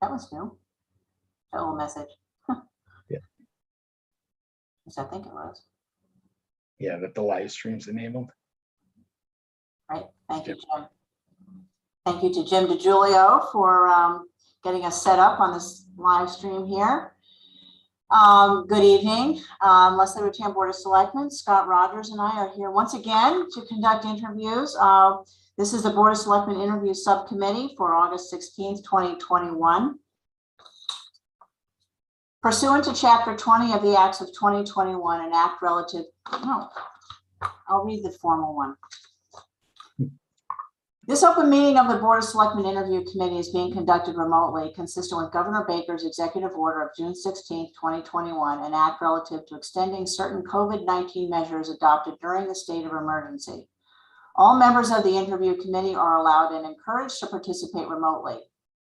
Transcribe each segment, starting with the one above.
That was new. That little message. Yeah. Yes, I think it was. Yeah, that the live stream's enabled. Right. Thank you, Jim. Thank you to Jim DiGiulio for getting us set up on this live stream here. Good evening. Leslie Ratan, Board of Selectmen. Scott Rogers and I are here once again to conduct interviews. This is the Board of Selectmen Interview Subcommittee for August 16th, 2021. Pursuant to Chapter 20 of the Acts of 2021, an act relative, no, I'll read the formal one. This open meeting of the Board of Selectmen Interview Committee is being conducted remotely, consistent with Governor Baker's executive order of June 16, 2021, an act relative to extending certain COVID-19 measures adopted during the state of emergency. All members of the interview committee are allowed and encouraged to participate remotely.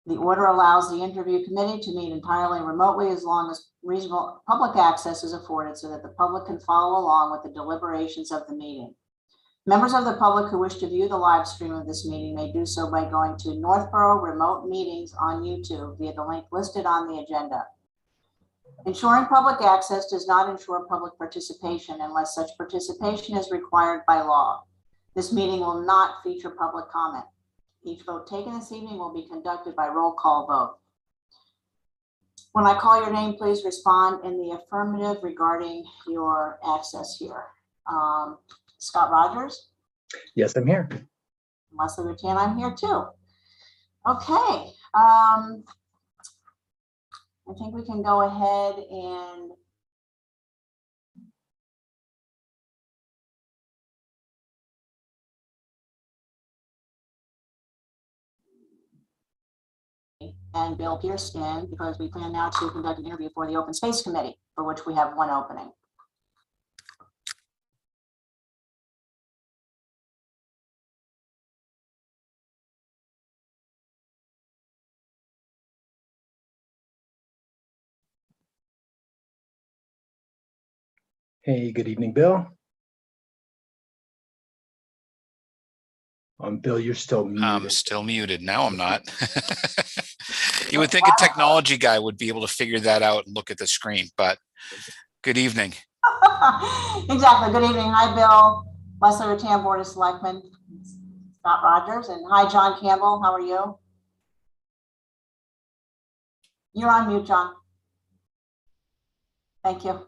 The order allows the interview committee to meet entirely remotely as long as reasonable public access is afforded so that the public can follow along with the deliberations of the meeting. Members of the public who wish to view the live stream of this meeting may do so by going to Northborough Remote Meetings on YouTube via the link listed on the agenda. Ensuring public access does not ensure public participation unless such participation is required by law. This meeting will not feature public comment. Each vote taken this evening will be conducted by roll call vote. When I call your name, please respond in the affirmative regarding your access here. Scott Rogers? Yes, I'm here. Leslie Ratan, I'm here too. Okay. I think we can go ahead and Bill Pierce in because we plan now to conduct an interview for the Open Space Committee, for which we have one opening. Hey, good evening, Bill. Bill, you're still muted. I'm still muted. Now I'm not. You would think a technology guy would be able to figure that out and look at the screen, but good evening. Exactly. Good evening. Hi, Bill. Leslie Ratan, Board of Selectmen. Scott Rogers. And hi, John Campbell. How are you? You're on mute, John. Thank you.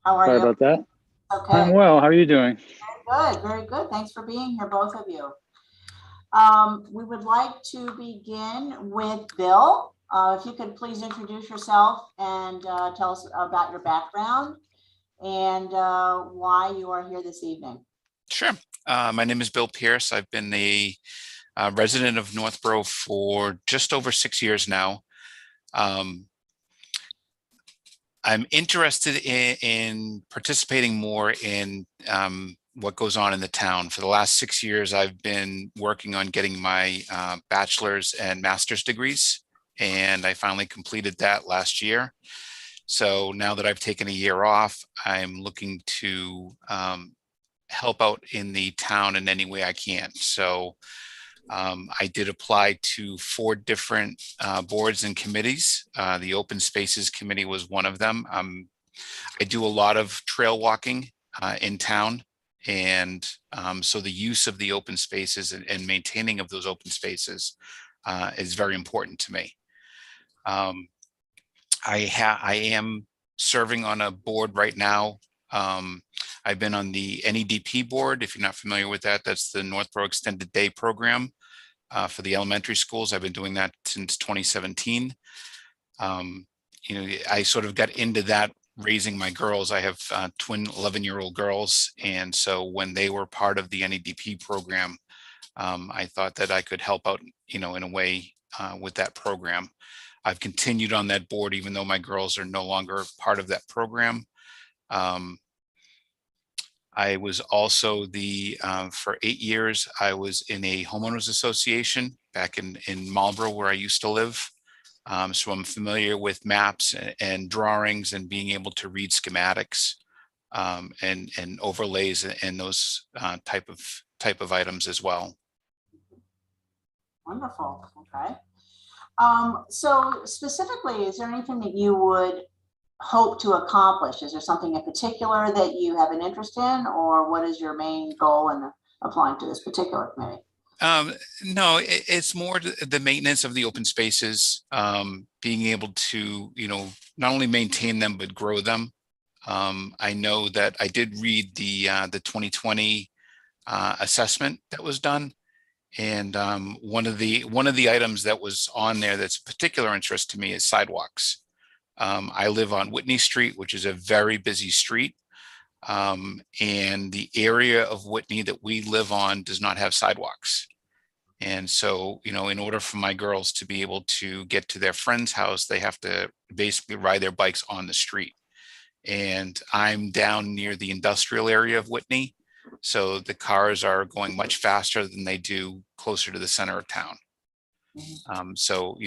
How are you? Sorry about that. Okay. I'm well. How are you doing? Very good. Very good. Thanks for being here, both of you. We would like to begin with Bill. If you could please introduce yourself and tell us about your background and why you are here this evening. Sure. My name is Bill Pierce. I've been a resident of Northborough for just over 6 years now. I'm interested in participating more in what goes on in the town. For the last 6 years, I've been working on getting my bachelor's and master's degrees, and I finally completed that last year. So now that I've taken a year off, I'm looking to help out in the town in any way I can. So I did apply to 4 different boards and committees. The Open Spaces Committee was one of them. I do a lot of trail walking in town. And so the use of the open spaces and maintaining of those open spaces is very important to me. I am serving on a board right now. I've been on the NEDP board. If you're not familiar with that, that's the Northborough Extended Day Program for the elementary schools. I've been doing that since 2017. You know, I sort of got into that raising my girls. I have twin 11-year-old girls. And so when they were part of the NEDP program, I thought that I could help out, you know, in a way with that program. I've continued on that board, even though my girls are no longer part of that program. I was also for 8 years, I was in a homeowners association back in Marlborough, where I used to live. So I'm familiar with maps and drawings and being able to read schematics and overlays and those type of items as well. Wonderful. Okay. So specifically, is there anything that you would hope to accomplish? Is there something in particular that you have an interest in, or what is your main goal in applying to this particular committee? No, it's more the maintenance of the open spaces, being able to, not only maintain them, but grow them. I know that I did read the 2020 assessment that was done. And one of the items that was on there that's of particular interest to me is sidewalks. I live on Whitney Street, which is a very busy street. And the area of Whitney that we live on does not have sidewalks. And so, in order for my girls to be able to get to their friend's house, they have to basically ride their bikes on the street. And I'm down near the industrial area of Whitney. So the cars are going much faster than they do closer to the center of town. So,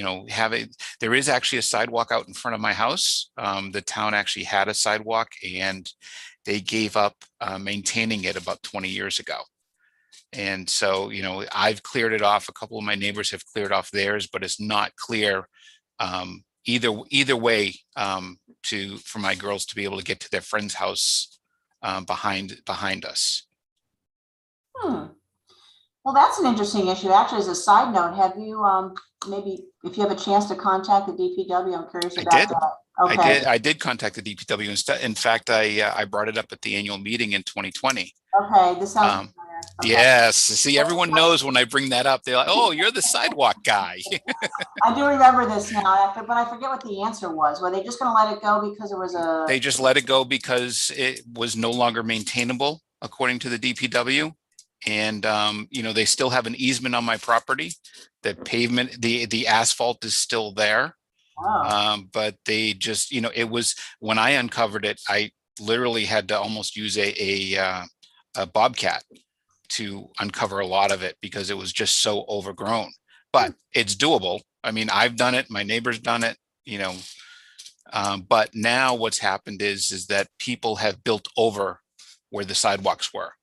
there is actually a sidewalk out in front of my house. The town actually had a sidewalk and they gave up maintaining it about 20 years ago. And so, I've cleared it off. A couple of my neighbors have cleared off theirs, but it's not clear either way for my girls to be able to get to their friend's house behind us. Well, that's an interesting issue. Actually, as a side note, have you maybe if you have a chance to contact the DPW? I'm curious about that. Okay. I did contact the DPW instead. In fact, I brought it up at the annual meeting in 2020. Okay, this sounds okay. Yes. See, everyone knows when I bring that up, they're like, "Oh, you're the sidewalk guy." I do remember this now, but I forget what the answer was. Were they just going to let it go because it was a? They just let it go because it was no longer maintainable, according to the DPW. And they still have an easement on my property. The pavement, the asphalt is still there. Oh. But they just, it was when I uncovered it, I literally had to almost use a bobcat to uncover a lot of it because it was just so overgrown. But it's doable. I mean, I've done it. My neighbor's done it. But now what's happened is that people have built over where the sidewalks were.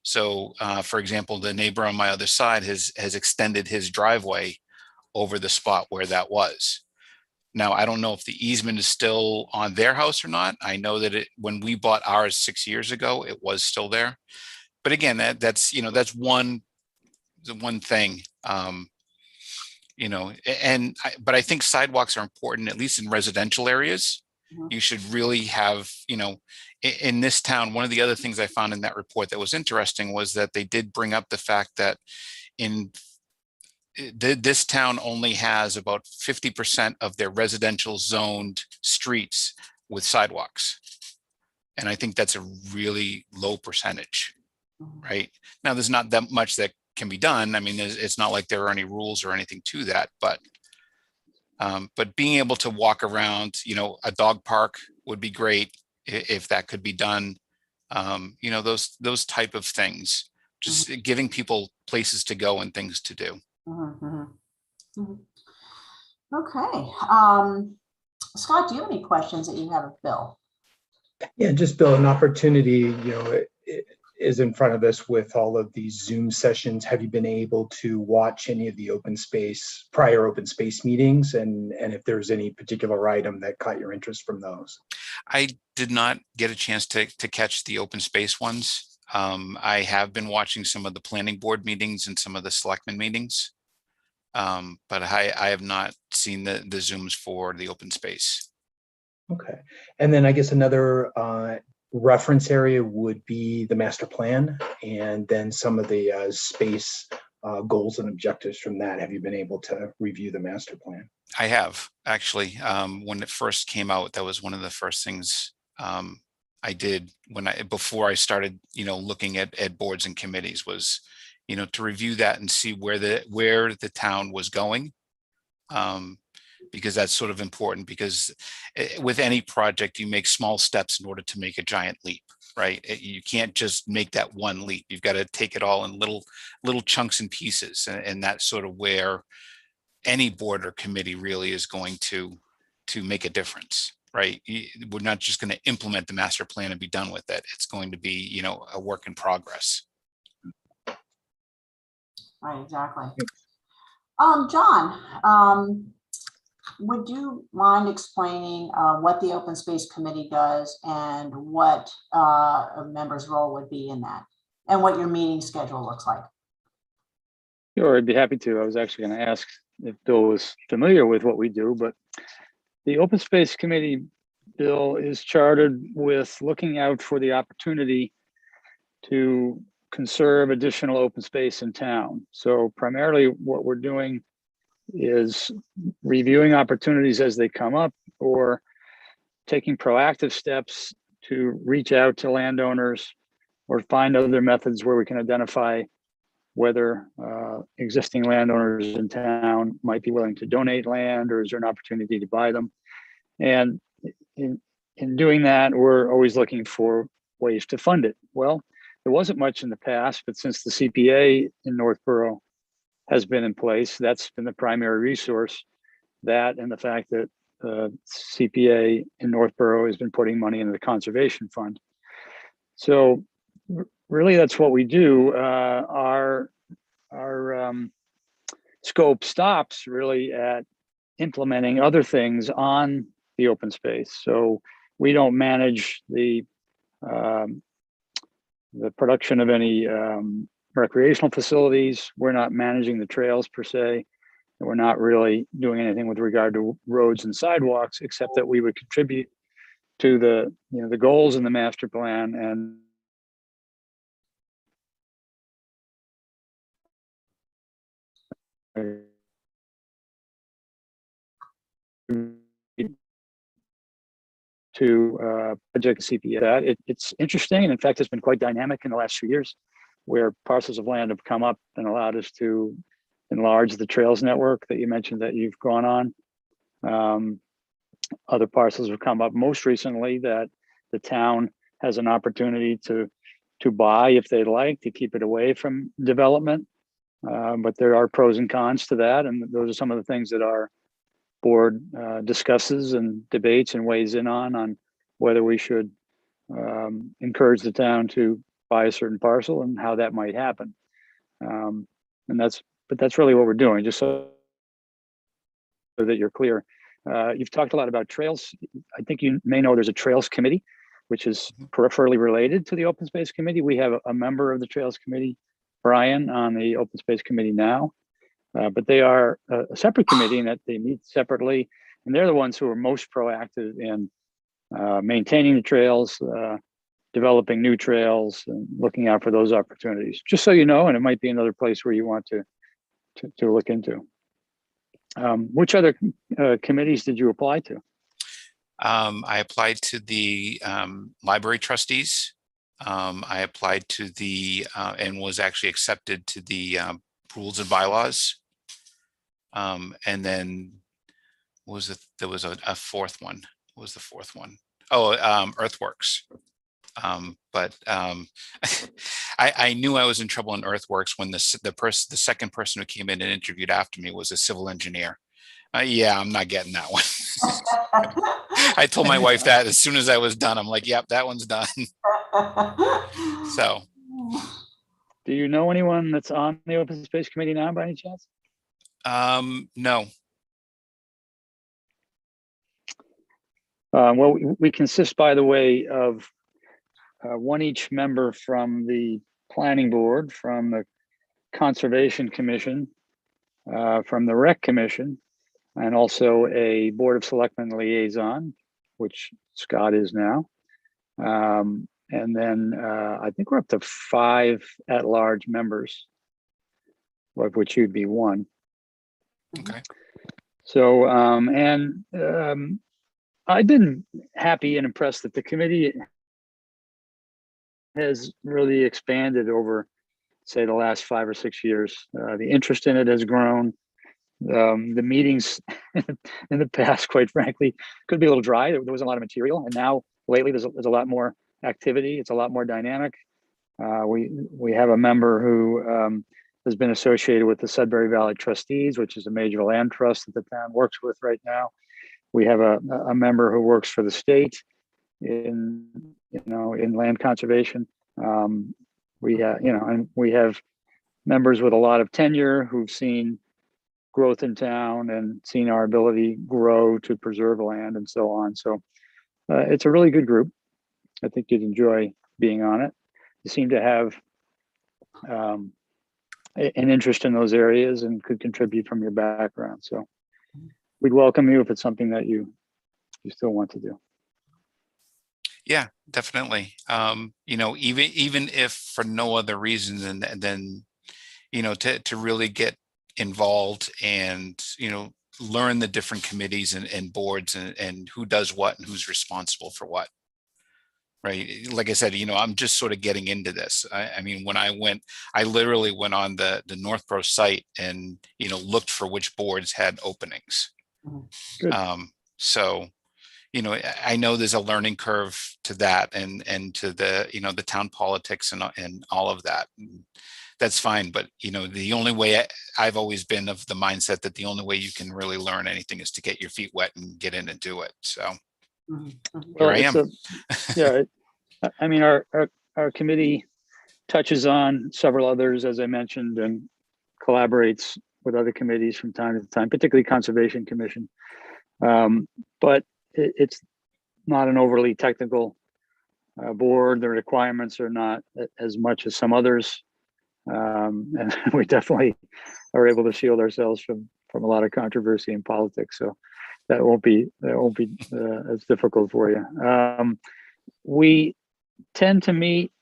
So, for example, the neighbor on my other side has extended his driveway over the spot where that was. Now, I don't know if the easement is still on their house or not. I know that when we bought ours 6 years ago, it was still there. But again, that's one thing. But I think sidewalks are important, at least in residential areas. You should really have, in this town, one of the other things I found in that report that was interesting was that they did bring up the fact that this town only has about 50% of their residential zoned streets with sidewalks. And I think that's a really low percentage, right? Now, there's not that much that can be done. I mean, it's not like there are any rules or anything to that, but being able to walk around, a dog park would be great if that could be done. Those type of things, just giving people places to go and things to do. Okay. Scott, do you have any questions that you have of Bill? Yeah, just Bill, an opportunity, is in front of us with all of these Zoom sessions. Have you been able to watch any of the prior open space meetings? And if there's any particular item that caught your interest from those? I did not get a chance to catch the open space ones. I have been watching some of the planning board meetings and some of the selectmen meetings. But I have not seen the Zooms for the open space. Okay. And then I guess another reference area would be the master plan, and then some of the space goals and objectives from that. Have you been able to review the master plan? I have, actually. When it first came out, that was one of the first things I did before I started, looking at boards and committees was, to review that and see where the town was going. Because that's sort of important, because with any project, you make small steps in order to make a giant leap, right? You can't just make that one leap. You've got to take it all in little chunks and pieces. And that's sort of where any board or committee really is going to make a difference, right? We're not just going to implement the master plan and be done with it. It's going to be, a work in progress. Right, exactly. John, Would you mind explaining what the Open Space Committee does and what a member's role would be in that, and what your meeting schedule looks like? Sure, I'd be happy to. I was actually going to ask if Bill was familiar with what we do, but the Open Space Committee, Bill, is chartered with looking out for the opportunity to conserve additional open space in town. So primarily what we're doing is reviewing opportunities as they come up, or taking proactive steps to reach out to landowners or find other methods where we can identify whether existing landowners in town might be willing to donate land, or is there an opportunity to buy them. And in doing that, we're always looking for ways to fund it. Well, there wasn't much in the past, but since the CPA in Northborough has been in place, that's been the primary resource. That and the fact that CPA in Northborough has been putting money into the conservation fund. So really, that's what we do. Our scope stops really at implementing other things on the open space. So we don't manage the production of any recreational facilities. We're not managing the trails per se. And we're not really doing anything with regard to roads and sidewalks, except that we would contribute to the goals in the master plan and to project CPA. It's interesting, and in fact, it's been quite dynamic in the last few years, where parcels of land have come up and allowed us to enlarge the trails network that you mentioned that you've gone on. Other parcels have come up most recently that the town has an opportunity to buy if they'd like, to keep it away from development. But there are pros and cons to that, and those are some of the things that our board discusses and debates and weighs in on whether we should encourage the town to buy a certain parcel and how that might happen. But that's really what we're doing, just so that you're clear. You've talked a lot about trails. I think you may know there's a Trails Committee, which is peripherally related to the Open Space Committee. We have a member of the Trails Committee, Brian, on the Open Space Committee now. But they are a separate committee in that they meet separately, and they're the ones who are most proactive in maintaining the trails, developing new trails, and looking out for those opportunities. Just so you know, and it might be another place where you want to look into. Which other committees did you apply to? I applied to the library trustees. I applied to the and was actually accepted to the rules and bylaws. And then there was a fourth one. What was the fourth one? Oh, Earthworks. But I knew I was in trouble in Earthworks when the second person who came in and interviewed after me was a civil engineer. Yeah, I'm not getting that one. I told my wife that as soon as I was done. I'm like, yep, that one's done. So, do you know anyone that's on the Open Space Committee now, by any chance? No. Well, we consist, by the way, of one each member from the Planning Board, from the Conservation Commission, from the Rec Commission, and also a Board of Selectmen liaison, which Scott is now. And then I think we're up to 5 at-large members, of which you'd be one. Okay. So, I've been happy and impressed that the committee has really expanded over, say, the last 5 or 6 years. The interest in it has grown. The meetings in the past, quite frankly, could be a little dry. There wasn't a lot of material, and now lately there's a lot more activity. It's a lot more dynamic. We have a member who has been associated with the Sudbury Valley Trustees, which is a major land trust that the town works with right now. We have a member who works for the state in land conservation. We have members with a lot of tenure who've seen growth in town and seeing our ability grow to preserve land and so on. So it's a really good group. I think you'd enjoy being on it. You seem to have an interest in those areas and could contribute from your background. So we'd welcome you if it's something that you still want to do. Yeah, definitely. Even if for no other reason than to really get involved and, learn the different committees and boards and who does what and who's responsible for what. Right. Like I said, I'm just sort of getting into this. I mean, when I literally went on the Northborough site and, looked for which boards had openings. Good. So, I know there's a learning curve to that and to the, the town politics and all of that. That's fine. But, the only way I've always been of the mindset that the only way you can really learn anything is to get your feet wet and get in and do it. So here I am. I mean, our committee touches on several others, as I mentioned, and collaborates with other committees from time to time, particularly Conservation Commission. But it's not an overly technical board. The requirements are not as much as some others. And we definitely are able to shield ourselves from a lot of controversy in politics. So that won't be as difficult for you. We tend to meet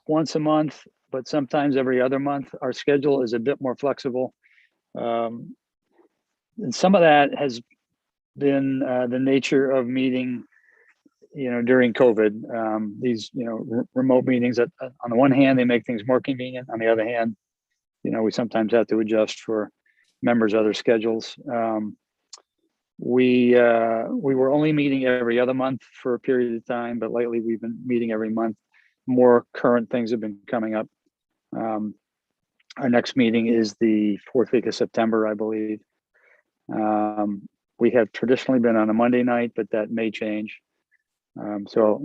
once a month, but sometimes every other month. Our schedule is a bit more flexible. And some of that has been the nature of meeting, during COVID. These, remote meetings on the one hand, they make things more convenient. On the other hand, we sometimes have to adjust for members' other schedules. We were only meeting every other month for a period of time, but lately we've been meeting every month. More current things have been coming up. Our next meeting is the 4th week of September, I believe. We have traditionally been on a Monday night, but that may change. So,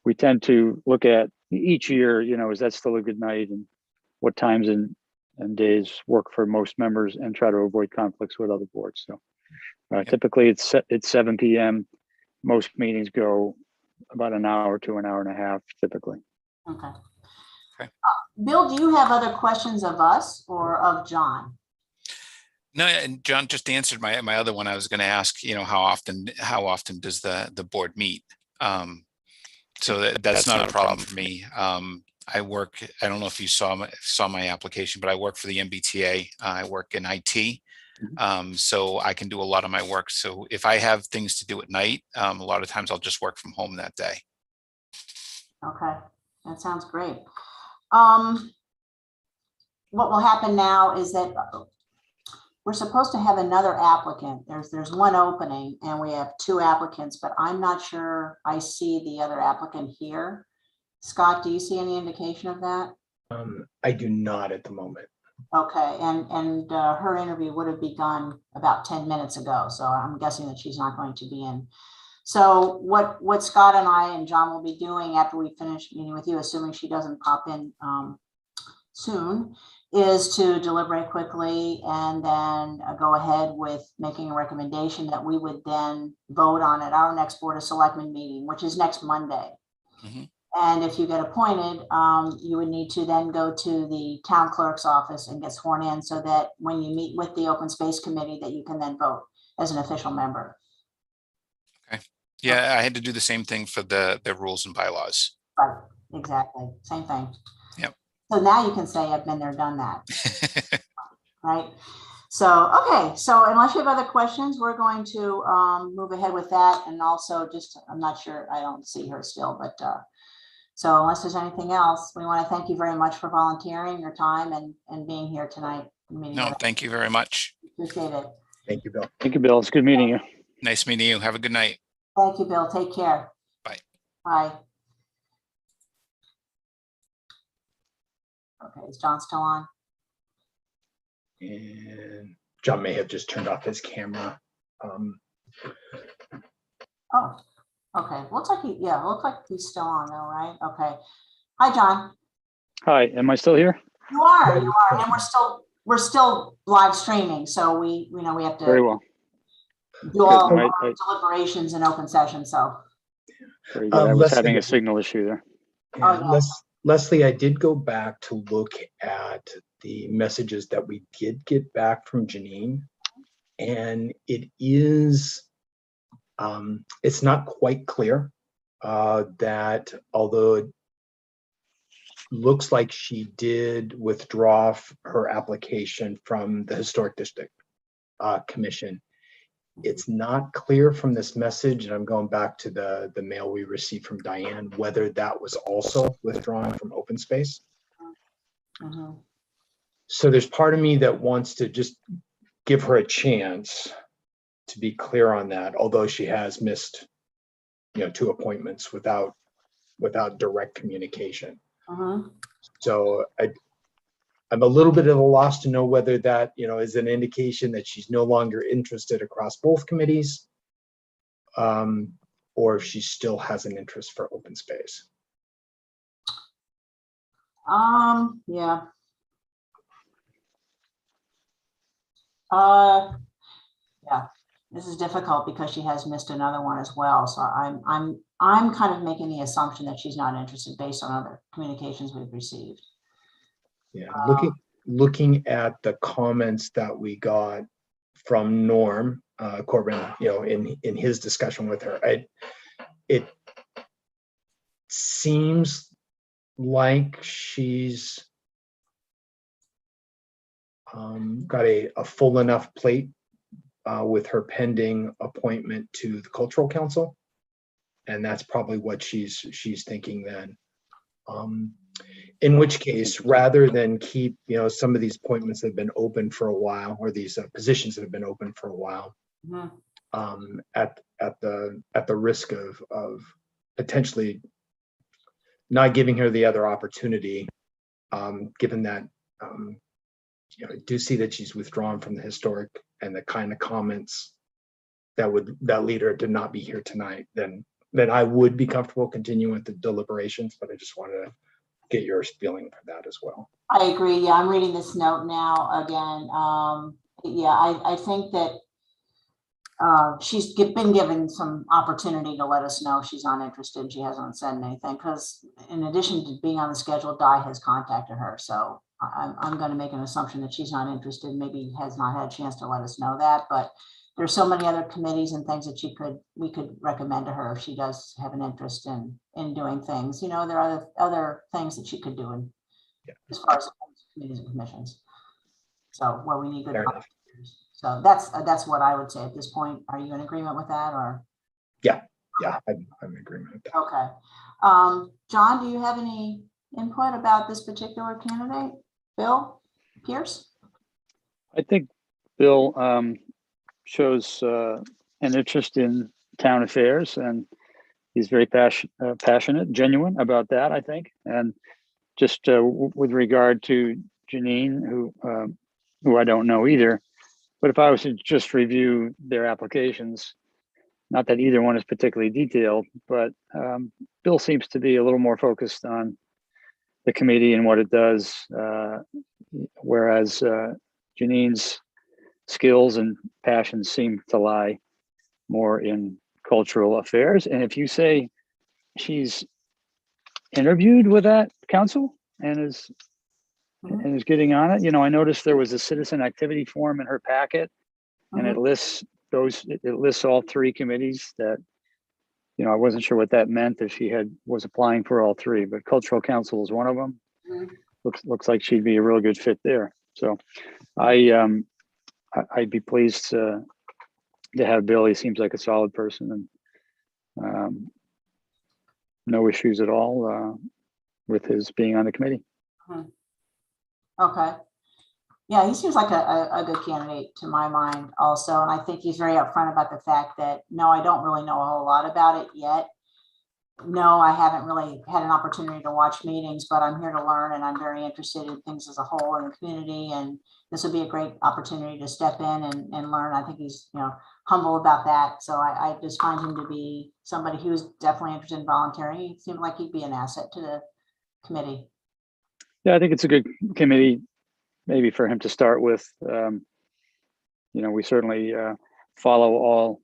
we tend to look at each year, is that still a good night, and what times and days work for most members, and try to avoid conflicts with other boards. So typically it's 7 p.m. Most meetings go about an hour to an hour and a half, typically. Okay. Bill, do you have other questions of us or of John? No, and John just answered my other one. I was going to ask, how often does the board meet? So that's not a problem for me. I work, I don't know if you saw my application, but I work for the MBTA. I work in IT. So I can do a lot of my work. So if I have things to do at night, a lot of times I'll just work from home that day. Okay, that sounds great. What will happen now is that we're supposed to have another applicant. There's one opening and we have 2 applicants, but I'm not sure I see the other applicant here. Scott, do you see any indication of that? I do not at the moment. Okay, and her interview would have begun about 10 minutes ago, so I'm guessing that she's not going to be in. So what Scott and I and John will be doing after we finish meeting with you, assuming she doesn't pop in soon, is to deliberate quickly and then go ahead with making a recommendation that we would then vote on at our next Board of Selectmen meeting, which is next Monday. And if you get appointed, you would need to then go to the town clerk's office and get sworn in, so that when you meet with the Open Space Committee, that you can then vote as an official member. Okay. Yeah, I had to do the same thing for the rules and bylaws. Right, exactly, same thing. Yep. So now you can say I've been there, done that. Right. So, okay. So unless you have other questions, we're going to move ahead with that. And also just, I'm not sure, I don't see her still, but so unless there's anything else, we want to thank you very much for volunteering your time and being here tonight. No, thank you very much. Appreciate it. Thank you, Bill. Thank you, Bill. It's good meeting you. Nice meeting you. Have a good night. Thank you, Bill. Take care. Bye. Bye. Okay, is John still on? And John may have just turned off his camera. Oh, okay. Looks like looks like he's still on though, right? Okay. Hi, John. Hi, am I still here? You are, and we're still we're still live streaming, so we have Very to well. do all Good. our deliberations in open session, so. Very good. I was Leslie, having a signal issue there. yeah, Oh, yeah. Leslie, I did go back to look at the messages that we did get back from Janine, and it is, it's not quite clear that although it looks like she did withdraw her application from the Historic District Commission, it's not clear from this message, and I'm going back to the mail we received from Diane, whether that was also withdrawn from open space. Mhm. So there's part of me that wants to just give her a chance to be clear on that, although she has missed, 2 appointments without direct communication. Mhm. So I'm a little bit at a loss to know whether that, is an indication that she's no longer interested across both committees, or if she still has an interest for open space. Yeah. Yeah, this is difficult because she has missed another one as well. So I'm kind of making the assumption that she's not interested based on other communications we've received. Yeah, looking at the comments that we got from Norm Corbin, in his discussion with her, it seems like she's got a full enough plate with her pending appointment to the Cultural Council, and that's probably what she's thinking then. In which case, rather than keep some of these appointments that have been open for a while, or these positions that have been open for a while, Mhm. at the risk of potentially not giving her the other opportunity, given that I do see that she's withdrawn from the historic, and the kind of comments that lead her to not be here tonight, then I would be comfortable continuing with the deliberations, but I just wanted to get your feeling for that as well. I agree. Yeah, I'm reading this note now again. Yeah, I think that she's been given some opportunity to let us know she's not interested. She hasn't said anything because, in addition to being on the schedule, Di has contacted her. So I'm going to make an assumption that she's not interested. Maybe has not had a chance to let us know that. But there's so many other committees and things that we could recommend to her if she does have an interest in doing things. There are other things that she could do as far as committees and commissions. So where we need good volunteers. So that's what I would say at this point. Are you in agreement with that, or? Yeah, I'm in agreement with that. Okay. John, do you have any input about this particular candidate? Bill Pierce? I think Bill shows an interest in town affairs, and he's very passionate, genuine about that, I think. And just with regard to Janine, who I don't know either, but if I was to just review their applications, not that either one is particularly detailed, but Bill seems to be a little more focused on the committee and what it does, whereas Janine's skills and passions seem to lie more in cultural affairs. And if you say she's interviewed with that council and is getting on it, I noticed there was a citizen activity form in her packet, and it lists all 3 committees that, I wasn't sure what that meant if she was applying for all 3, but Cultural Council is one of them. Looks like she'd be a real good fit there. So I'd be pleased to have Bill. He seems like a solid person, and no issues at all with his being on the committee. Okay. Yeah, he seems like a good candidate to my mind also. And I think he's very upfront about the fact that, no, I don't really know a whole lot about it yet. No, I haven't really had an opportunity to watch meetings, but I'm here to learn, and I'm very interested in things as a whole in the community. And this would be a great opportunity to step in and learn. I think he's, humble about that. So I just find him to be somebody who's definitely interested in volunteering. He seemed like he'd be an asset to the committee. Yeah, I think it's a good committee. maybe for him to start with. We certainly follow all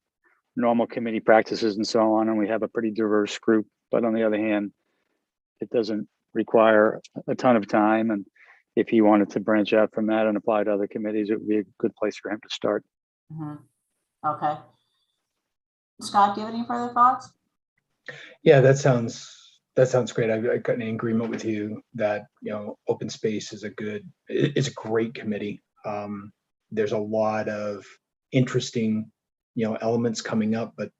normal committee practices and so on, and we have a pretty diverse group. But on the other hand, it doesn't require a ton of time. And if he wanted to branch out from that and apply to other committees, it would be a good place for him to start. Okay. Scott, do you have any further thoughts? Yeah, that sounds great. I got in agreement with you that, open space is a great committee. There's a lot of interesting, elements coming up, but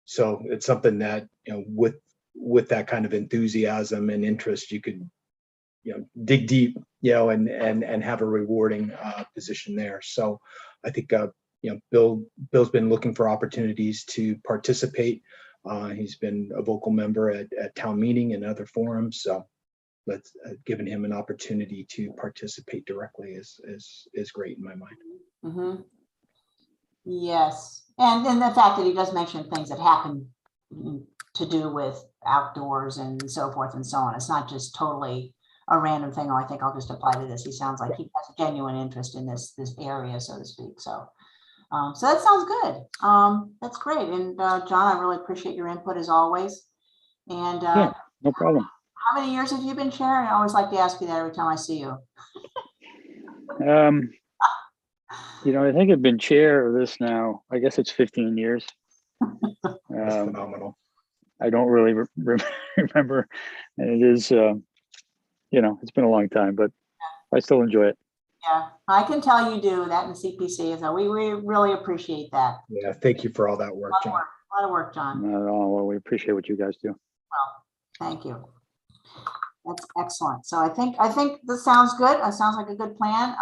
so it's something that, with that kind of enthusiasm and interest, you could, dig deep, and have a rewarding position there. So I think, Bill's been looking for opportunities to participate. He's been a vocal member at town meeting and other forums. So let's giving him an opportunity to participate directly is great in my mind. Yes, and the fact that he does mention things that happen to do with outdoors and so forth and so on. It's not just totally a random thing. Oh, I think I'll just apply to this. He sounds like he has a genuine interest in this area, so to speak. So that sounds good. That's great. And John, I really appreciate your input as always. And yeah, no problem. How many years have you been chair? I always like to ask you that every time I see you. I think I've been chair of this now. I guess it's 15 years. That's phenomenal. I don't really remember, and it is, it's been a long time, but I still enjoy it. Yeah, I can tell you do that in CPC, so we really appreciate that. Yeah, thank you for all that work, John. A lot of work, John. Not at all. Well, we appreciate what you guys do. Well, thank you. That's excellent. So I think this sounds good. It sounds like a good plan.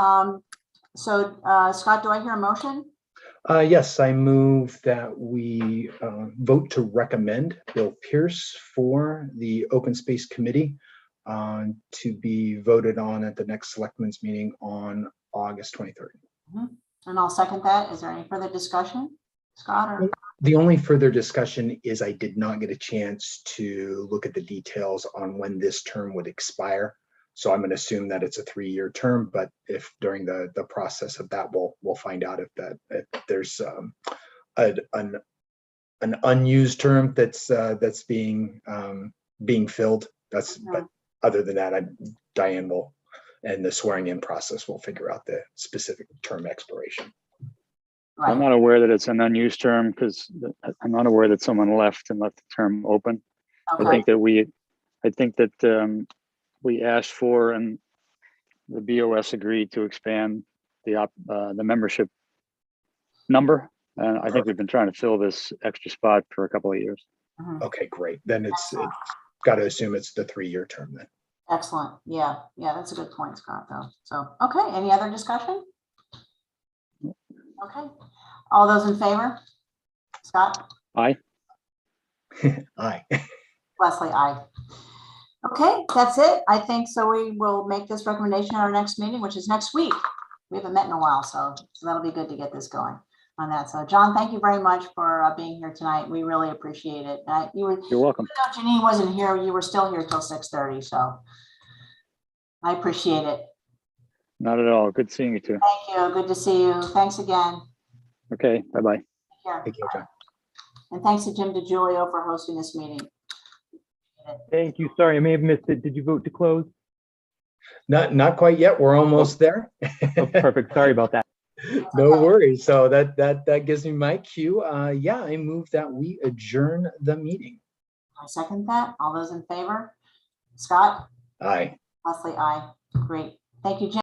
So Scott, do I hear a motion? Yes, I move that we vote to recommend Bill Pierce for the Open Space Committee to be voted on at the next Selectmen's meeting on August 23rd. And I'll second that. Is there any further discussion, Scott? Or? The only further discussion is I did not get a chance to look at the details on when this term would expire. So I'm going to assume that it's a 3-year term, but if during the process of that, we'll find out if there's an unused term that's being filled. But other than that, Diane will, and the swearing in process will figure out the specific term expiration. Right. I'm not aware that it's an unused term because I'm not aware that someone left and left the term open. Okay. I think that we asked for, and the BOS agreed to expand the membership number. And I think we've been trying to fill this extra spot for a couple of years. Okay, great. Then it's got to assume it's the 3-year term then. Excellent. Yeah, that's a good point, Scott, though. So, okay, any other discussion? Okay. All those in favor? Scott? Aye. Aye. Leslie, aye. Okay, that's it. I think so. We will make this recommendation at our next meeting, which is next week. We haven't met in a while, so that'll be good to get this going on that. So, John, thank you very much for being here tonight. We really appreciate it. You're welcome. Janine wasn't here. You were still here till 6:30, so I appreciate it. Not at all. Good seeing you too. Thank you. Good to see you. Thanks again. Okay. Bye-bye. Take care. Take care, John. And thanks to Jim DiGiulio for hosting this meeting. Thank you. Sorry, I may have missed it. Did you vote to close? Not quite yet. We're almost there. Oh, perfect. Sorry about that. No worries. So that gives me my cue. Yeah, I move that we adjourn the meeting. I second that. All those in favor? Scott? Aye. Leslie, aye. Great. Thank you, Jim.